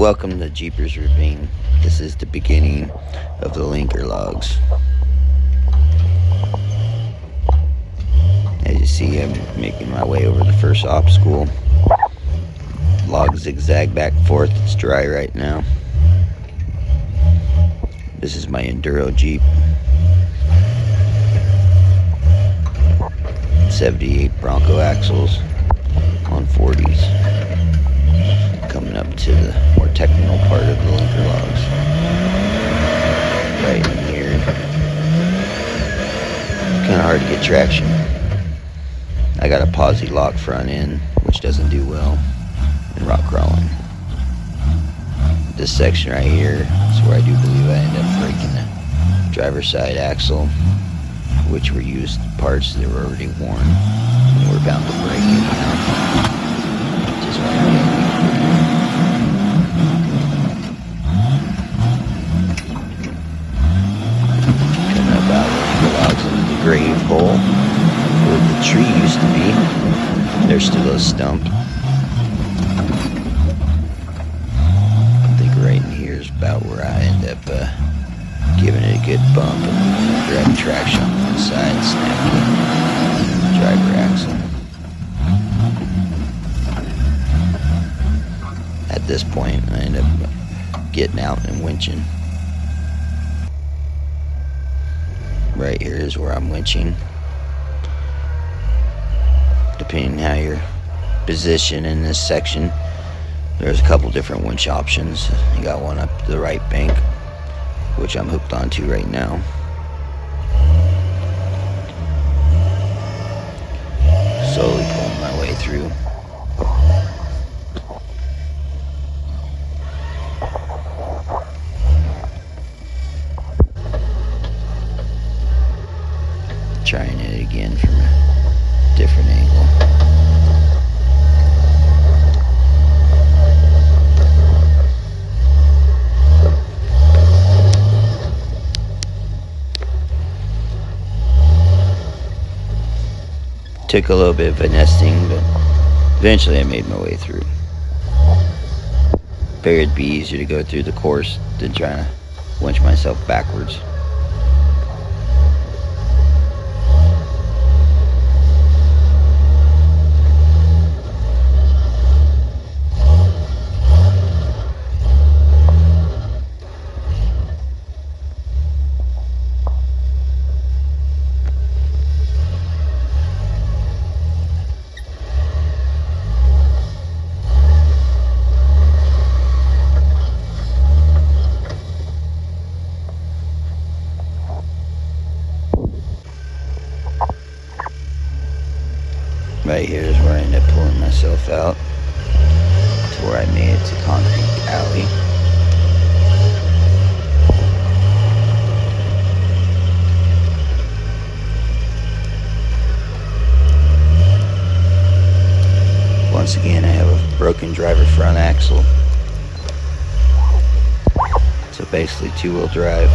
Welcome to JEEPERS Ravine. This is the beginning of the linker logs. As you see, I'm making my way over the first obstacle. Logs zigzag back and forth. It's dry right now. This is my Enduro Jeep. 78 Bronco axles on 40s. Coming up to the more technical part of the linker logs. Right in here. Kind of hard to get traction. I got a posi lock front end, which doesn't do well in rock crawling. This section right here is where I do believe I end up breaking the driver's side axle, which were used parts that were already worn and we're bound to break anyhow. Just want to be coming up out of the logs into the grave hole where the tree used to be. There's still a stump. I think right in here is about where I end up giving it a good bump and grab traction on one side, snap the driver axle. At this point, I end up getting out and winching. Right here is where I'm winching. Depending on how you're positioned in this section, there's a couple different winch options. You got one up the right bank, which I'm hooked onto right now. Slowly pulling my way through. Trying it again from a different angle. Took a little bit of finessing, but eventually I made my way through. Figured it'd be easier to go through the course than trying to winch myself backwards. Right here is where I end up pulling myself out to where I made it to Concrete Alley. Once again, I have a broken driver front axle. So basically two-wheel drive.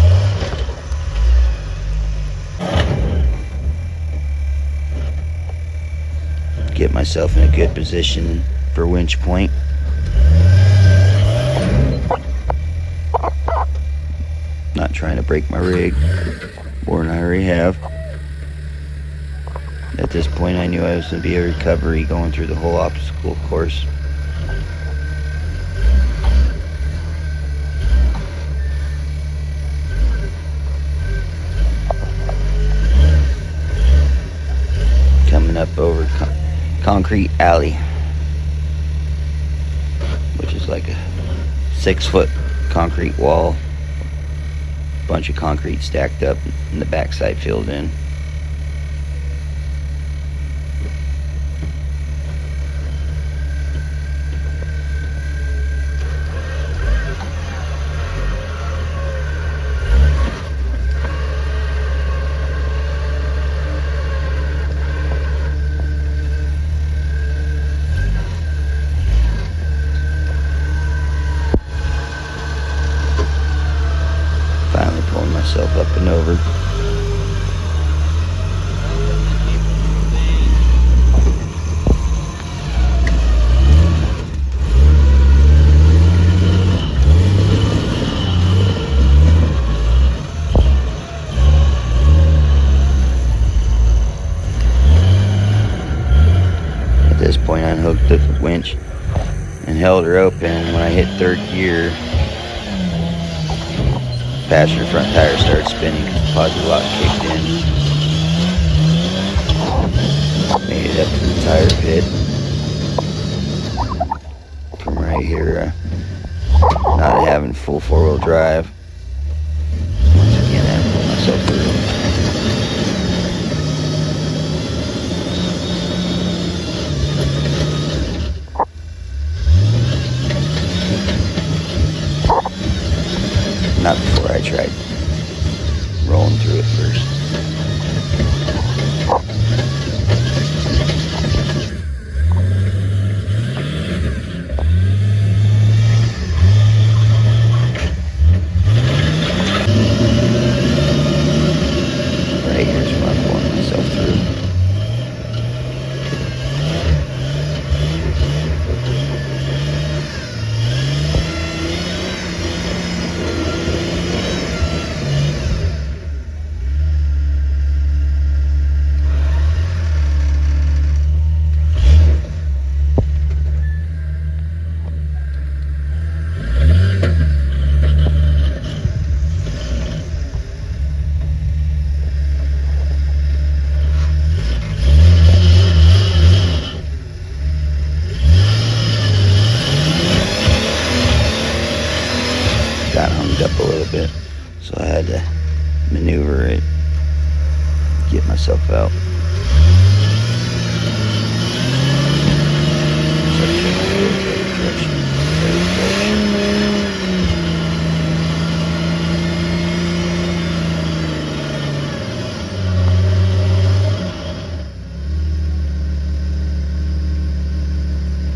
Get myself in a good position for winch point. Not trying to break my rig more than I already have. At this point I knew I was going to be a recovery going through the whole obstacle course. Coming up over Concrete Alley, which is like a 6-foot concrete wall, bunch of concrete stacked up and the backside filled in. Finally pulling myself up and over. and held her open. When I hit third gear, passenger front tire started spinning because the posi lock kicked in. Made it up to the tire pit. From right here, not having full four-wheel drive. Once again, I pulled myself through. Not before I tried rolling through it first. Right here's where I'm pulling myself through. Got hung up a little bit, so I had to maneuver it, get myself out.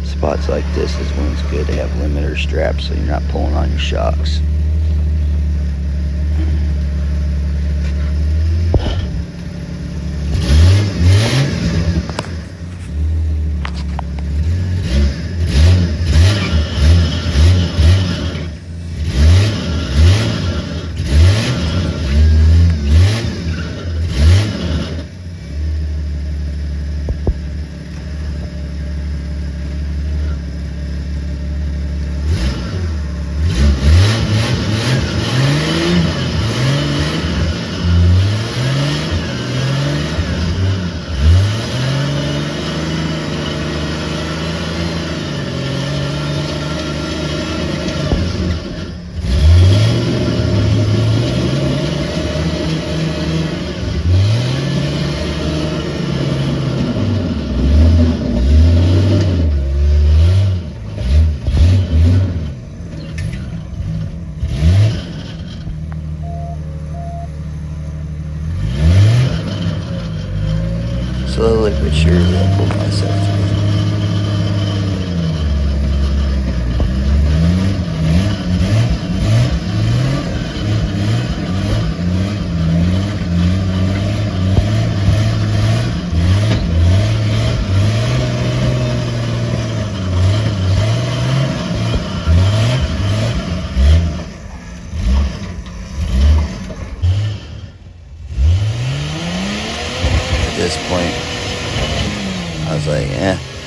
Spots like this is when it's good to have limiter straps so you're not pulling on your shocks. Slowly but surely I pulled myself through. At this point, I was like,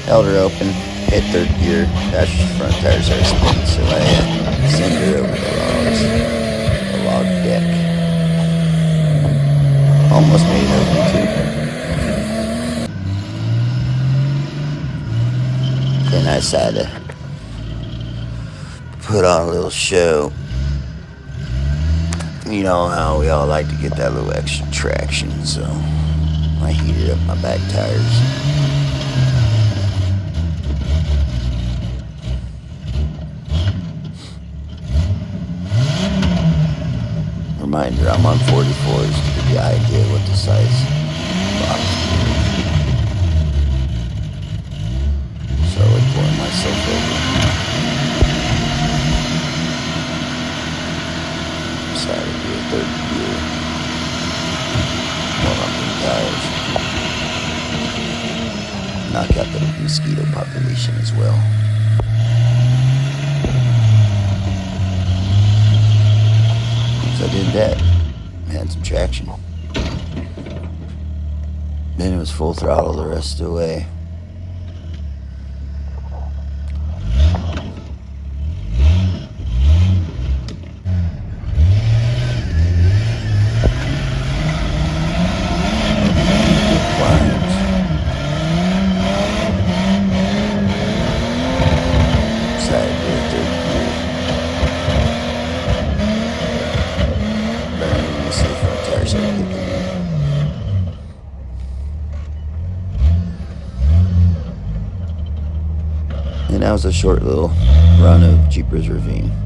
held her open, hit third gear, passenger front tire started spinning, so I sent her over the log deck. Almost made it over too. Then I decided to put on a little show. You know how we all like to get that little extra traction, so I heated up my back tires. Reminder, I'm on 44s to give you an idea what the size box is. So I was pulling myself over. Decided to do a third gear. Warm up the tires. Knock out the mosquito population as well. So I did that, had some traction. Then it was full throttle the rest of the way. decided to do a third gear. But I'm going to see if my tires are kicking in. And that was a short little run of Jeepers Ravine.